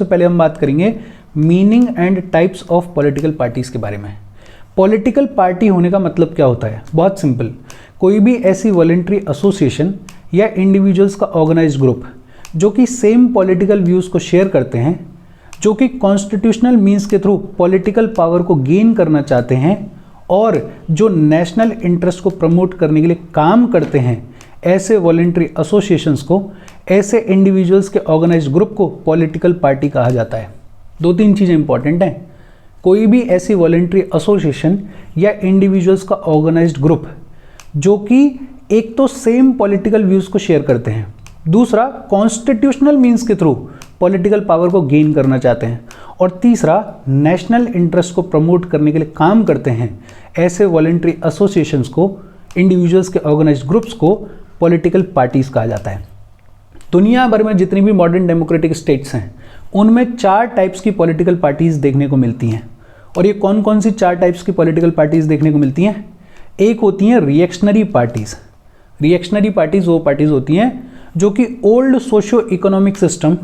तो पहले हम बात करेंगे meaning and types of political parties के बारे में। पॉलिटिकल पार्टी होने का मतलब क्या होता है? बहुत सिंपल, कोई भी ऐसी वॉलंटरी एसोसिएशन या इंडिविजुअल्स का ऑर्गेनाइज्ड ग्रुप जो कि सेम पॉलिटिकल व्यूज़ को शेयर करते हैं, जो कि कॉन्स्टिट्यूशनल मीन्स के थ्रू पॉलिटिकल पावर को गेन करना चाहते हैं और जो नेशनल इंटरेस्ट को प्रमोट करने के लिए काम करते हैं, ऐसे वॉलंटरी एसोसिएशंस को, ऐसे इंडिविजुअल्स के ऑर्गेनाइज्ड ग्रुप को पॉलिटिकल पार्टी कहा जाता है। दो तीन चीज़ें इंपॉर्टेंट हैं। कोई भी ऐसी वॉलंटरी एसोसिएशन या इंडिविजुअल्स का ऑर्गेनाइज्ड ग्रुप जो कि एक तो सेम पॉलिटिकल व्यूज़ को शेयर करते हैं, दूसरा कॉन्स्टिट्यूशनल मीन्स के थ्रू पॉलिटिकल पावर को गेन करना चाहते हैं, और तीसरा नेशनल इंटरेस्ट को प्रमोट करने के लिए काम करते हैं, ऐसे वॉलंटरी एसोसिएशंस को, इंडिविजुअल्स के ऑर्गेनाइज्ड ग्रुप्स को पॉलिटिकल पार्टीज कहा जाता है। दुनिया भर में जितनी भी मॉडर्न डेमोक्रेटिक स्टेट्स हैं उनमें 4 टाइप्स की पॉलिटिकल पार्टीज देखने को मिलती हैं। और ये कौन कौन सी 4 टाइप्स की पॉलिटिकल पार्टीज देखने को मिलती हैं? एक होती हैं रिएक्शनरी पार्टीज। रिएक्शनरी पार्टीज वो पार्टीज होती हैं जो कि old socio economic system,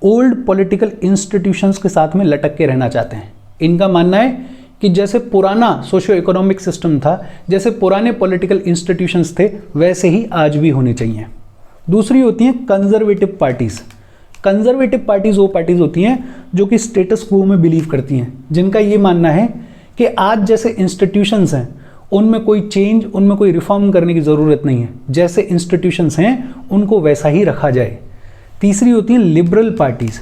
old political institutions के साथ में लटक के रहना चाहते हैं। इनका मानना है कि जैसे पुराना सोशियो इकोनॉमिक सिस्टम था, जैसे पुराने पॉलिटिकल इंस्टीट्यूशंस थे, वैसे ही आज भी होने चाहिए। दूसरी होती हैं कंजर्वेटिव पार्टीज। कंजर्वेटिव पार्टीज वो पार्टीज होती हैं जो कि स्टेटस क्वो में बिलीव करती हैं, जिनका ये मानना है कि आज जैसे इंस्टीट्यूशंस हैं उनमें कोई चेंज, उनमें कोई रिफॉर्म करने की ज़रूरत नहीं है, जैसे इंस्टीट्यूशंस हैं उनको वैसा ही रखा जाए। तीसरी होती हैं लिबरल पार्टीज़।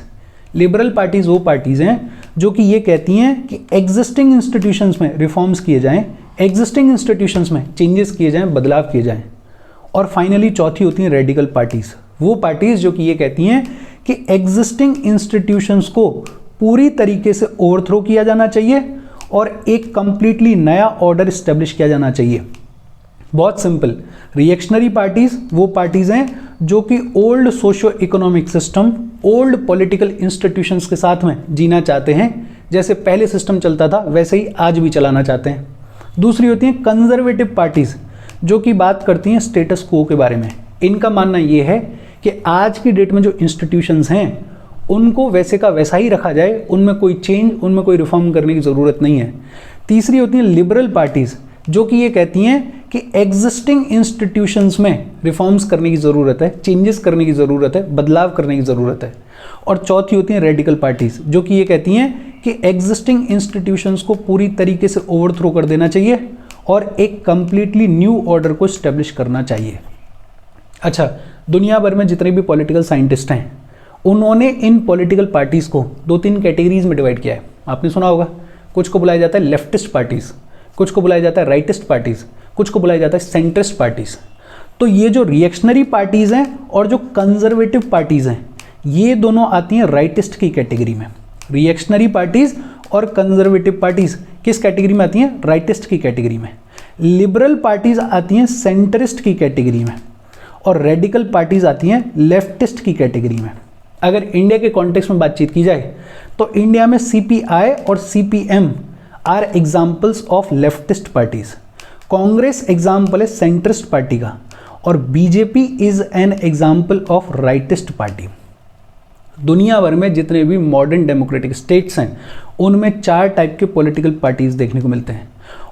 लिबरल पार्टीज़ वो पार्टीज़ हैं जो कि ये कहती हैं कि एग्जिस्टिंग इंस्टीट्यूशंस में रिफॉर्म्स किए जाएं, एग्जिस्टिंग इंस्टीट्यूशंस में चेंजेस किए जाएं, बदलाव किए जाएं। और फाइनली चौथी होती हैं रेडिकल पार्टीज़। वो पार्टीज़ जो कि ये कहती हैं कि एग्जिस्टिंग इंस्टीट्यूशंस को पूरी तरीके से ओवरथ्रो किया जाना चाहिए और एक कंप्लीटली नया ऑर्डर इस्टेब्लिश किया जाना चाहिए। बहुत सिंपल, रिएक्शनरी पार्टीज़ वो पार्टीज़ हैं जो कि old socio economic system, old political institutions के साथ में जीना चाहते हैं, जैसे पहले सिस्टम चलता था वैसे ही आज भी चलाना चाहते हैं। दूसरी होती हैं कंजर्वेटिव पार्टीज़ जो कि बात करती हैं स्टेटस क्वो के बारे में। इनका मानना ये है कि आज की डेट में जो इंस्टीट्यूशंस हैं उनको वैसे का वैसा ही रखा जाए, उनमें कोई चेंज, उनमें कोई रिफॉर्म करने की ज़रूरत नहीं है। तीसरी होती हैं लिबरल पार्टीज़ जो कि ये कहती हैं कि एग्जिस्टिंग इंस्टीट्यूशंस में रिफॉर्म्स करने की ज़रूरत है, चेंजेस करने की ज़रूरत है, बदलाव करने की ज़रूरत है। और चौथी होती हैं रेडिकल पार्टीज़ जो कि ये कहती हैं कि एग्जिस्टिंग इंस्टीट्यूशंस को पूरी तरीके से ओवरथ्रो कर देना चाहिए और एक कंप्लीटली न्यू ऑर्डर को इस्टेब्लिश करना चाहिए। अच्छा, दुनिया भर में जितने भी पॉलिटिकल साइंटिस्ट हैं उन्होंने इन पॉलिटिकल पार्टीज़ को 2-3 कैटेगरीज में डिवाइड किया है। आपने सुना होगा, कुछ को बुलाया जाता है लेफ्टिस्ट पार्टीज़, कुछ को बुलाया जाता है राइटिस्ट पार्टीज़, कुछ को बुलाया जाता है सेंट्रिस्ट पार्टीज़। तो ये जो रिएक्शनरी पार्टीज़ हैं और जो कंजर्वेटिव पार्टीज़ हैं, ये दोनों आती हैं राइटिस्ट की कैटेगरी में। रिएक्शनरी पार्टीज़ और कंजर्वेटिव पार्टीज़ किस कैटेगरी में आती हैं? राइटिस्ट की कैटेगरी में। लिबरल पार्टीज़ आती हैं सेंटरिस्ट की कैटेगरी में और रेडिकल पार्टीज़ आती हैं लेफ्टिस्ट की कैटेगरी में। अगर इंडिया के कॉन्टेक्स्ट में बातचीत की जाए तो इंडिया में CPI और CPM are examples of leftist parties, Congress example है सेंट्रिस्ट पार्टी का, और BJP is an example of rightist party. दुनिया भर में जितने भी मॉडर्न डेमोक्रेटिक स्टेट्स हैं उनमें 4 टाइप के पॉलिटिकल पार्टीज़ देखने को मिलते हैं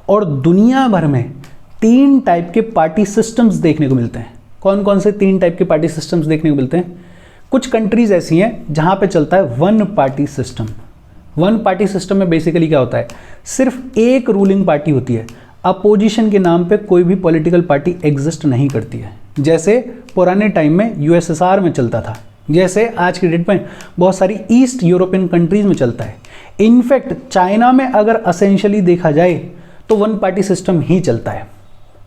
और दुनिया भर में 3 टाइप के पार्टी सिस्टम्स देखने को मिलते हैं। कौन कौन से 3 टाइप के पार्टी सिस्टम्स देखने को मिलते हैं? कुछ कंट्रीज़ ऐसी हैं जहाँ पे चलता है one party system. One party system में बेसिकली क्या होता है? सिर्फ एक रूलिंग पार्टी होती है, अपोजिशन के नाम पे कोई भी पॉलिटिकल पार्टी एग्जिस्ट नहीं करती है, जैसे पुराने टाइम में USSR में चलता था, जैसे आज की डेट में बहुत सारी ईस्ट यूरोपियन कंट्रीज़ में चलता है। इनफैक्ट चाइना में अगर असेंशियली देखा जाए तो वन पार्टी सिस्टम ही चलता है।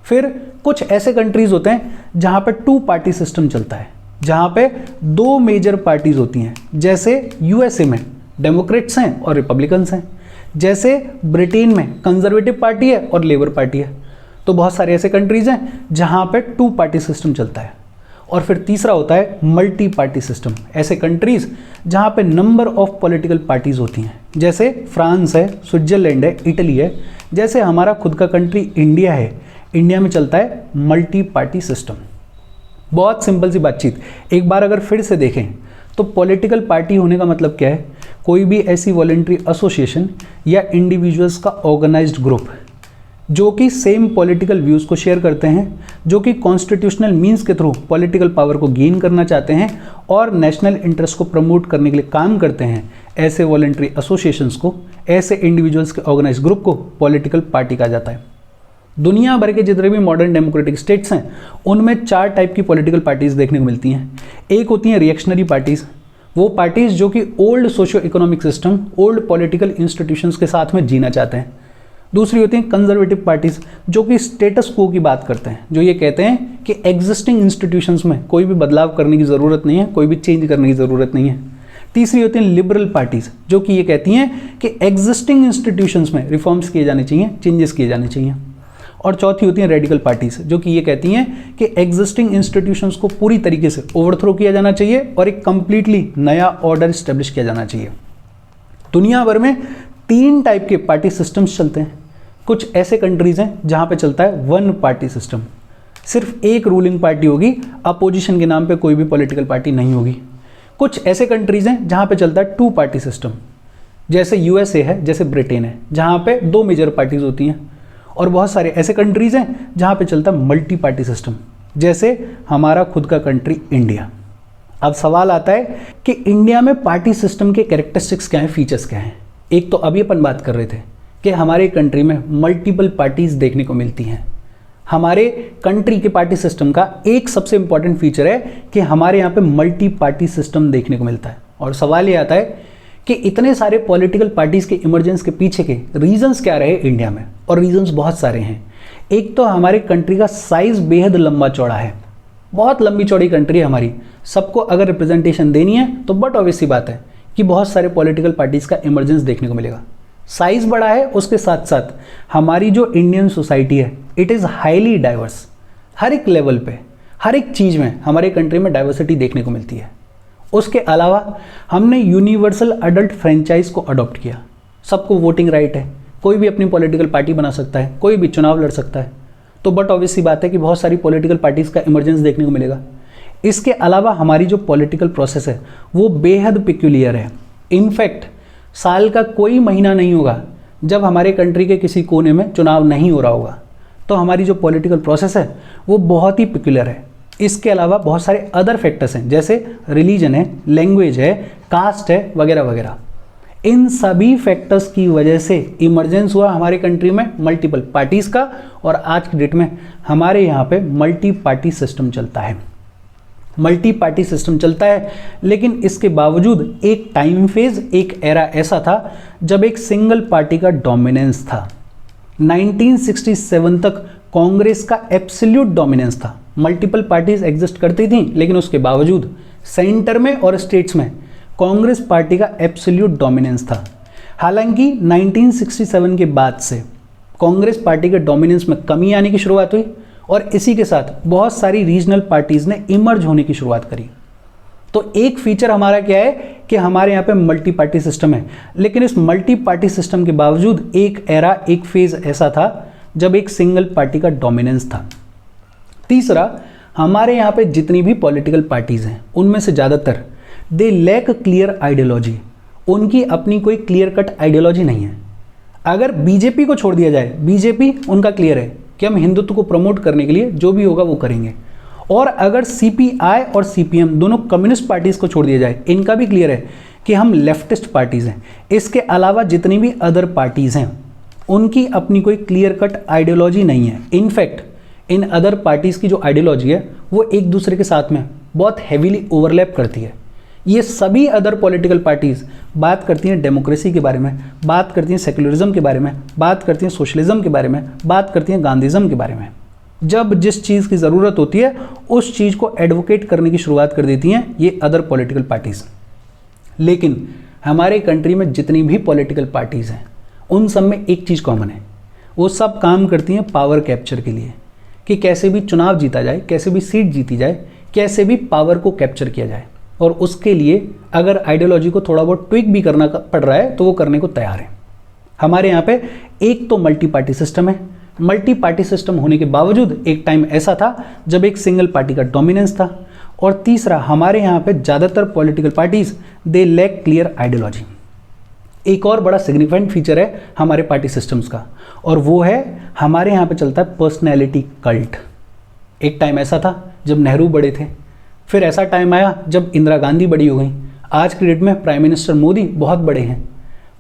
फिर कुछ ऐसे कंट्रीज़ होते हैं जहाँ पे 2 पार्टी सिस्टम चलता है, जहाँ पे 2 मेजर पार्टीज़ होती हैं, जैसे USA में डेमोक्रेट्स हैं और रिपब्लिकन्स हैं, जैसे ब्रिटेन में कंजर्वेटिव पार्टी है और लेबर पार्टी है। तो बहुत सारे ऐसे कंट्रीज़ हैं जहाँ पे 2 पार्टी सिस्टम चलता है। और फिर तीसरा होता है मल्टी पार्टी सिस्टम, ऐसे कंट्रीज़ जहाँ पे नंबर ऑफ पॉलिटिकल पार्टीज़ होती हैं, जैसे फ्रांस है, स्विट्ज़रलैंड है, इटली है, जैसे हमारा खुद का कंट्री इंडिया है। इंडिया में चलता है मल्टी पार्टी सिस्टम। बहुत सिंपल सी बातचीत, एक बार अगर फिर से देखें तो पॉलिटिकल पार्टी होने का मतलब क्या है कोई भी ऐसी वॉलंटरी एसोसिएशन या इंडिविजुअल्स का ऑर्गेनाइज्ड ग्रुप जो कि सेम पॉलिटिकल व्यूज़ को शेयर करते हैं, जो कि कॉन्स्टिट्यूशनल मीन्स के थ्रू पॉलिटिकल पावर को गेन करना चाहते हैं और नेशनल इंटरेस्ट को प्रमोट करने के लिए काम करते हैं, ऐसे वॉलंटरी एसोसिएशंस को, ऐसे इंडिविजुअल्स के ऑर्गेनाइज ग्रुप को पॉलिटिकल पार्टी कहा जाता है। दुनिया भर के जितने भी मॉडर्न डेमोक्रेटिक स्टेट्स हैं उनमें 4 टाइप की पॉलिटिकल पार्टीज देखने को मिलती हैं। एक होती हैं रिएक्शनरी पार्टीज, वो पार्टीज जो कि old socio economic system, old political institutions के साथ में जीना चाहते हैं। दूसरी होती हैं कंजर्वेटिव पार्टीज जो कि स्टेटस को की बात करते हैं, जो ये कहते हैं कि एग्जिस्टिंग इंस्टीट्यूशंस में कोई भी बदलाव करने की ज़रूरत नहीं है, कोई भी चेंज करने की ज़रूरत नहीं है। तीसरी होती हैं लिबरल पार्टीज जो कि ये कहती हैं कि एग्जिस्टिंग इंस्टीट्यूशंस में रिफॉर्म्स किए जाने चाहिए, चेंजेस किए जाने चाहिए। और चौथी होती हैं रेडिकल पार्टीज जो कि ये कहती हैं कि एग्जिस्टिंग इंस्टीट्यूशंस को पूरी तरीके से ओवरथ्रो किया जाना चाहिए और एक कंप्लीटली नया ऑर्डर स्टेब्लिश किया जाना चाहिए। दुनिया भर में 3 टाइप के पार्टी सिस्टम्स चलते हैं। कुछ ऐसे कंट्रीज हैं जहां पे चलता है 1 पार्टी सिस्टम, सिर्फ एक रूलिंग पार्टी होगी, अपोजिशन के नाम पे कोई भी पॉलिटिकल पार्टी नहीं होगी। कुछ ऐसे कंट्रीज हैं जहां पे चलता है 2 पार्टी सिस्टम, जैसे यूएसए है, जैसे ब्रिटेन है, जहां पे 2 मेजर पार्टीज होती हैं। और बहुत सारे ऐसे कंट्रीज हैं जहां पे चलता है मल्टी पार्टी सिस्टम, जैसे हमारा खुद का कंट्री इंडिया। अब सवाल आता है कि इंडिया में पार्टी सिस्टम के कैरेक्टरिस्टिक्स क्या हैं, फीचर्स क्या हैं। एक तो अभी अपन बात कर रहे थे कि हमारे कंट्री में मल्टीपल पार्टीज देखने को मिलती हैं। हमारे कंट्री के पार्टी सिस्टम का एक सबसे इंपॉर्टेंट फीचर है कि हमारे यहाँ पे मल्टी पार्टी सिस्टम देखने को मिलता है। और सवाल ये आता है कि इतने सारे पॉलिटिकल पार्टीज के इमरजेंस के पीछे के रीजंस क्या रहे इंडिया में, और रीजंस बहुत सारे हैं। एक तो हमारे कंट्री का साइज बेहद लंबा चौड़ा है, बहुत लंबी चौड़ी कंट्री है हमारी। सबको अगर रिप्रेजेंटेशन देनी है तो बट ऑब्वियस सी बात है कि बहुत सारे पॉलिटिकल पार्टीज का इमरजेंस देखने को मिलेगा। साइज बड़ा है, उसके साथ साथ हमारी जो इंडियन सोसाइटी है इट इज़ हाईली डाइवर्स। हर एक लेवल पे, हर एक चीज़ में हमारे कंट्री में डाइवर्सिटी देखने को मिलती है। उसके अलावा हमने यूनिवर्सल अडल्ट फ्रेंचाइज को अडॉप्ट किया। सबको वोटिंग राइट है, कोई भी अपनी पॉलिटिकल पार्टी बना सकता है, कोई भी चुनाव लड़ सकता है। तो बट ऑब्वियस सी बात है कि बहुत सारी पॉलिटिकल पार्टीज का इमरजेंस देखने को मिलेगा। इसके अलावा हमारी जो पॉलिटिकल प्रोसेस है वो बेहद पिक्यूलियर है। इनफैक्ट साल का कोई महीना नहीं होगा जब हमारे कंट्री के किसी कोने में चुनाव नहीं हो रहा होगा। तो हमारी जो पॉलिटिकल प्रोसेस है वो बहुत ही पिक्यूलियर है। इसके अलावा बहुत सारे अदर फैक्टर्स हैं, जैसे रिलीजन है, लैंग्वेज है, कास्ट है, वगैरह वगैरह। इन सभी फैक्टर्स की वजह से इमरजेंस हुआ हमारे कंट्री में मल्टीपल पार्टीज का, और आज की डेट में हमारे यहाँ पे मल्टी पार्टी सिस्टम चलता है। मल्टी पार्टी सिस्टम चलता है, लेकिन इसके बावजूद एक टाइम फेज, एक एरा ऐसा था जब एक सिंगल पार्टी का डोमिनेंस था। 1967 तक कांग्रेस का एब्सोल्यूट डोमिनेंस था। मल्टीपल पार्टीज एग्जिस्ट करती थी, लेकिन उसके बावजूद सेंटर में और स्टेट्स में कांग्रेस पार्टी का एब्सोल्यूट डोमिनेंस था। हालांकि 1967 के बाद से कांग्रेस पार्टी के डोमिनेंस में कमी आने की शुरुआत हुई, और इसी के साथ बहुत सारी रीजनल पार्टीज ने इमर्ज होने की शुरुआत करी। तो एक फीचर हमारा क्या है कि हमारे यहाँ पे मल्टी पार्टी सिस्टम है, लेकिन इस मल्टी पार्टी सिस्टम के बावजूद एक एरा, एक फेज ऐसा था जब एक सिंगल पार्टी का डोमिनेंस था। तीसरा, हमारे यहाँ पे जितनी भी पॉलिटिकल पार्टीज हैं उनमें से ज़्यादातर दे लैक क्लियर आइडियोलॉजी। उनकी अपनी कोई क्लियर कट आइडियोलॉजी नहीं है। अगर बीजेपी को छोड़ दिया जाए, बीजेपी उनका क्लियर है कि हम हिंदुत्व को प्रमोट करने के लिए जो भी होगा वो करेंगे। और अगर सीपीआई और सीपीएम दोनों कम्युनिस्ट पार्टीज को छोड़ दिया जाए, इनका भी क्लियर है कि हम लेफ्टिस्ट पार्टीज हैं। इसके अलावा जितनी भी अदर पार्टीज हैं उनकी अपनी कोई क्लियर कट आइडियोलॉजी नहीं है। इनफैक्ट इन अदर पार्टीज की जो आइडियोलॉजी है वो एक दूसरे के साथ में बहुत हैवीली ओवरलैप करती है। ये सभी अदर पॉलिटिकल पार्टीज बात करती हैं डेमोक्रेसी के बारे में, बात करती हैं सेक्युलरिज्म के बारे में, बात करती हैं सोशलिज्म के बारे में, बात करती हैं गांधीज्म के बारे में। जब जिस चीज़ की ज़रूरत होती है उस चीज़ को एडवोकेट करने की शुरुआत कर देती हैं ये अदर पॉलिटिकल पार्टीज़। लेकिन हमारे कंट्री में जितनी भी पॉलिटिकल पार्टीज़ हैं उन सब में एक चीज़ कॉमन है, वो सब काम करती हैं पावर कैप्चर के लिए, कि कैसे भी चुनाव जीता जाए, कैसे भी सीट जीती जाए, कैसे भी पावर को कैप्चर किया जाए। और उसके लिए अगर आइडियोलॉजी को थोड़ा बहुत ट्विक भी करना पड़ रहा है तो वो करने को तैयार है। हमारे यहाँ पे एक तो मल्टी पार्टी सिस्टम है। मल्टी पार्टी सिस्टम होने के बावजूद एक टाइम ऐसा था जब एक सिंगल पार्टी का डोमिनेंस था। और तीसरा, हमारे यहाँ पे ज़्यादातर political parties they lack clear ideology. एक और बड़ा सिग्निफिकेंट फीचर है हमारे पार्टी सिस्टम्स का, और वो है हमारे यहाँ पे चलता है पर्सनैलिटी कल्ट। एक टाइम ऐसा था जब नेहरू बड़े थे, फिर ऐसा टाइम आया जब इंदिरा गांधी बड़ी हो गई, आज की डेट में प्राइम मिनिस्टर मोदी बहुत बड़े हैं।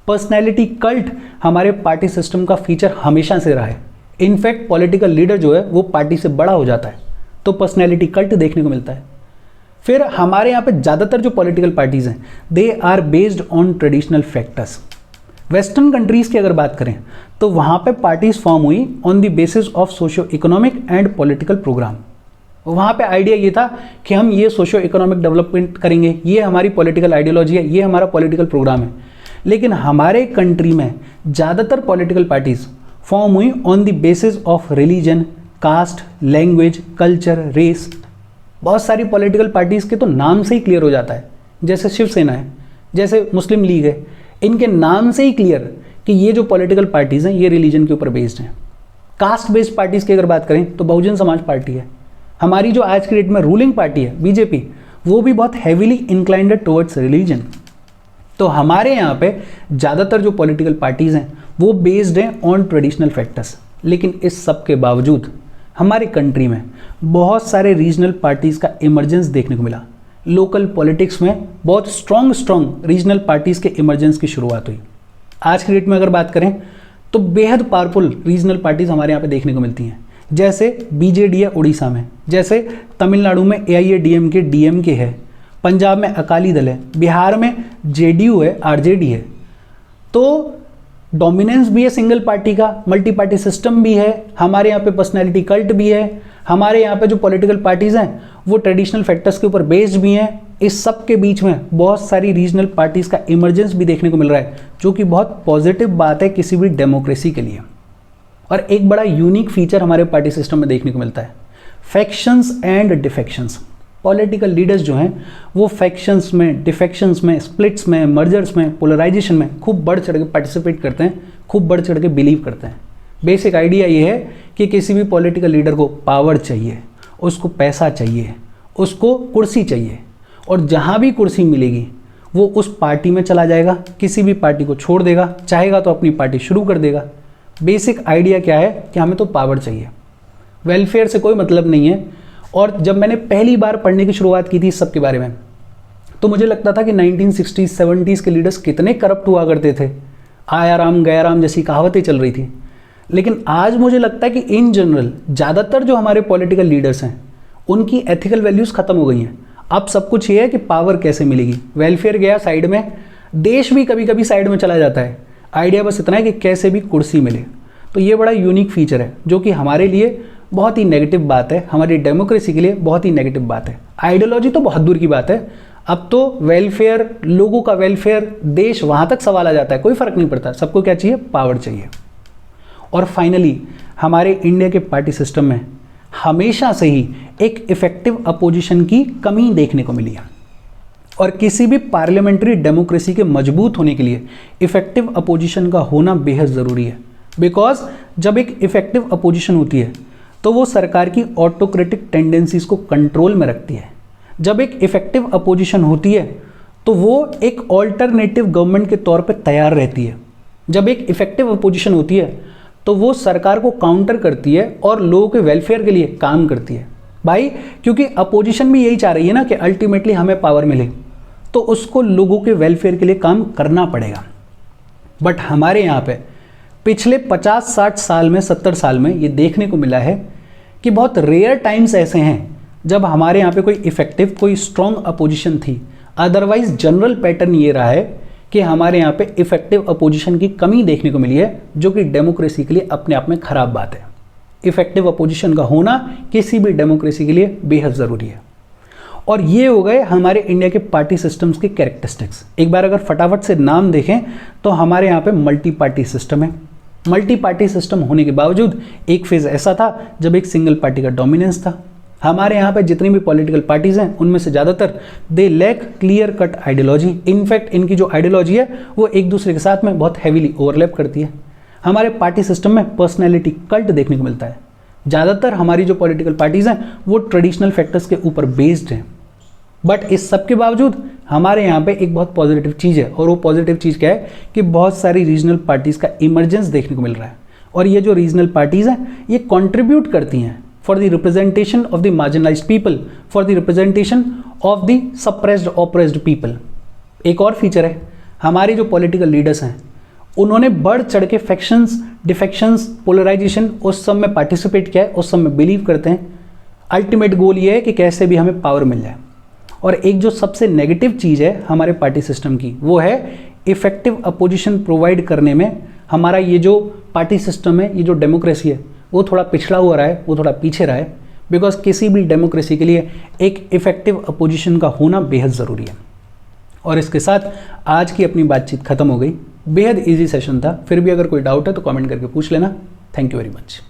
पर्सनैलिटी कल्ट हमारे पार्टी सिस्टम का फीचर हमेशा से रहा है। इनफैक्ट पॉलिटिकल लीडर जो है वो पार्टी से बड़ा हो जाता है तो पर्सनैलिटी कल्ट देखने को मिलता है। फिर हमारे यहाँ पे ज़्यादातर जो पॉलिटिकल पार्टीज़ हैं they are based on traditional factors. Western countries की अगर बात करें तो वहाँ पे पार्टीज फॉर्म हुई on the basis of socio economic and political program. वहाँ पे आइडिया ये था कि हम ये सोशियो इकोनॉमिक डेवलपमेंट करेंगे, ये हमारी पॉलिटिकल आइडियोलॉजी है, ये हमारा पॉलिटिकल प्रोग्राम है। लेकिन हमारे कंट्री में ज़्यादातर पॉलिटिकल पार्टीज फॉर्म हुई on the basis of religion, caste, language, culture, race. बहुत सारी पॉलिटिकल पार्टीज़ के तो नाम से ही क्लियर हो जाता है, जैसे शिवसेना है, जैसे मुस्लिम लीग है, इनके नाम से ही क्लियर कि ये जो पॉलिटिकल पार्टीज़ हैं ये रिलीजन के ऊपर बेस्ड हैं। कास्ट बेस्ड पार्टीज़ की अगर बात करें तो बहुजन समाज पार्टी है। हमारी जो आज की डेट में रूलिंग पार्टी है बीजेपी, वो भी बहुत हैवीली इंक्लाइंड टुवर्ड्स रिलीजन। तो हमारे यहाँ पे ज़्यादातर जो पॉलिटिकल पार्टीज़ हैं वो बेस्ड हैं ऑन ट्रेडिशनल फैक्टर्स। लेकिन इस सब के बावजूद हमारे कंट्री में बहुत सारे रीजनल पार्टीज़ का इमरजेंस देखने को मिला। लोकल पॉलिटिक्स में बहुत स्ट्रॉन्ग रीजनल पार्टीज़ के इमरजेंस की शुरुआत हुई। आज की डेट में अगर बात करें तो बेहद पावरफुल रीजनल पार्टीज़ हमारे यहाँ पे देखने को मिलती हैं, जैसे बीजेडी है उड़ीसा में, जैसे तमिलनाडु में एआईएडीएमके डीएमके है, पंजाब में अकाली दल है, बिहार में जेडीयू है, आरजेडी है। तो डोमिनेंस भी है सिंगल पार्टी का, मल्टी पार्टी सिस्टम भी है, हमारे यहाँ पे पर्सनैलिटी कल्ट भी है, हमारे यहाँ पे जो पॉलिटिकल पार्टीज़ हैं वो ट्रेडिशनल फैक्टर्स के ऊपर बेस्ड भी हैं। इस सब के बीच में बहुत सारी रीजनल पार्टीज़ का इमरजेंस भी देखने को मिल रहा है, जो कि बहुत पॉजिटिव बात है किसी भी डेमोक्रेसी के लिए। और एक बड़ा यूनिक फीचर हमारे पार्टी सिस्टम में देखने को मिलता है, factions and defections. Political leaders जो हैं वो फैक्शंस में, डिफेक्शंस में, स्प्लिट्स में, मर्जर्स में, पोलराइजेशन में खूब बढ़ चढ़ के पार्टिसिपेट करते हैं, खूब बढ़ चढ़ के बिलीव करते हैं। बेसिक आइडिया ये है कि किसी भी पॉलिटिकल लीडर को पावर चाहिए, उसको पैसा चाहिए, उसको कुर्सी चाहिए, और जहाँ भी कुर्सी मिलेगी वो उस पार्टी में चला जाएगा, किसी भी पार्टी को छोड़ देगा, चाहेगा तो अपनी पार्टी शुरू कर देगा। बेसिक आइडिया क्या है कि हमें तो पावर चाहिए, वेलफेयर से कोई मतलब नहीं है। और जब मैंने पहली बार पढ़ने की शुरुआत की थी इस सब के बारे में तो मुझे लगता था कि 1960s 70s के लीडर्स कितने करप्ट हुआ करते थे, आया राम गया राम जैसी कहावतें चल रही थी। लेकिन आज मुझे लगता है कि इन जनरल ज़्यादातर जो हमारे पॉलिटिकल लीडर्स हैं उनकी एथिकल वैल्यूज़ ख़त्म हो गई हैं। अब सब कुछ ये है कि पावर कैसे मिलेगी, वेलफेयर गया साइड में, देश भी कभी कभी साइड में चला जाता है। आइडिया बस इतना है कि कैसे भी कुर्सी मिले। तो ये बड़ा यूनिक फीचर है जो कि हमारे लिए बहुत ही नेगेटिव बात है, हमारी डेमोक्रेसी के लिए बहुत ही नेगेटिव बात है। आइडियोलॉजी तो बहुत दूर की बात है, अब तो वेलफेयर, लोगों का वेलफेयर, देश, वहाँ तक सवाल आ जाता है, कोई फ़र्क नहीं पड़ता, सबको क्या चाहिए, पावर चाहिए। और फाइनली हमारे इंडिया के पार्टी सिस्टम में हमेशा से ही एक इफेक्टिव अपोजिशन की कमी देखने को मिली है, और किसी भी पार्लियामेंट्री डेमोक्रेसी के मजबूत होने के लिए इफेक्टिव अपोजिशन का होना बेहद ज़रूरी है। बिकॉज जब एक इफेक्टिव अपोजिशन होती है तो वो सरकार की ऑटोक्रेटिक टेंडेंसीज को कंट्रोल में रखती है। जब एक इफेक्टिव अपोजिशन होती है तो वो एक ऑल्टरनेटिव गवर्नमेंट के तौर पे तैयार रहती है। जब एक इफेक्टिव अपोजिशन होती है तो वो सरकार को काउंटर करती है और लोगों के वेलफेयर के लिए काम करती है। भाई, क्योंकि अपोजिशन भी यही चाह रही है ना कि अल्टीमेटली हमें पावर मिले, तो उसको लोगों के वेलफेयर के लिए काम करना पड़ेगा। बट हमारे यहाँ पे पिछले 50-60 साल में, 70 साल में ये देखने को मिला है कि बहुत रेयर टाइम्स ऐसे हैं जब हमारे यहाँ पे कोई इफेक्टिव, कोई स्ट्रॉन्ग अपोजिशन थी। अदरवाइज जनरल पैटर्न ये रहा है कि हमारे यहाँ पे इफेक्टिव अपोजिशन की कमी देखने को मिली है, जो कि डेमोक्रेसी के लिए अपने आप में खराब बात है। इफेक्टिव अपोजिशन का होना किसी भी डेमोक्रेसी के लिए बेहद ज़रूरी है। और ये हो गए हमारे इंडिया के पार्टी सिस्टम्स के कैरेक्टरिस्टिक्स। एक बार अगर फटाफट से नाम देखें तो हमारे यहाँ पे मल्टी पार्टी सिस्टम है। मल्टी पार्टी सिस्टम होने के बावजूद एक फेज़ ऐसा था जब एक सिंगल पार्टी का डोमिनेंस था। हमारे यहाँ पे जितनी भी पॉलिटिकल पार्टीज़ हैं उनमें से ज़्यादातर they lack clear cut ideology. In fact इनकी जो आइडियोलॉजी है वो एक दूसरे के साथ में बहुत हैवीली ओवरलैप करती है। हमारे पार्टी सिस्टम में पर्सनैलिटी कल्ट देखने को मिलता है। ज़्यादातर हमारी जो पॉलिटिकल पार्टीज़ हैं वो ट्रेडिशनल फैक्टर्स के ऊपर बेस्ड हैं। बट इस सब के बावजूद हमारे यहाँ पे एक बहुत पॉजिटिव चीज़ है, और वो पॉजिटिव चीज़ क्या है कि बहुत सारी रीजनल पार्टीज़ का इमरजेंस देखने को मिल रहा है। और ये जो रीजनल पार्टीज़ हैं ये कंट्रीब्यूट करती हैं for the representation of the marginalised people, for the representation of the suppressed oppressed people. एक और फीचर है, हमारे जो पॉलिटिकल लीडर्स हैं उन्होंने बढ़ चढ़ के फैक्शंस, डिफेक्शंस, पोलराइजेशन उस सब में पार्टिसिपेट किया है, उस सब में बिलीव करते हैं। अल्टीमेट गोल ये है कि कैसे भी हमें पावर मिल जाए। और एक जो सबसे नेगेटिव चीज़ है हमारे पार्टी सिस्टम की, वो है इफेक्टिव अपोजिशन प्रोवाइड करने में हमारा ये जो पार्टी सिस्टम है, ये जो डेमोक्रेसी है, वो थोड़ा पिछड़ा हुआ रहा है, वो थोड़ा पीछे रहा है। बिकॉज किसी भी डेमोक्रेसी के लिए एक इफेक्टिव अपोजिशन का होना बेहद ज़रूरी है। और इसके साथ आज की अपनी बातचीत खत्म हो गई। बेहद इजी सेशन था, फिर भी अगर कोई डाउट है तो कमेंट करके पूछ लेना। Thank you very much.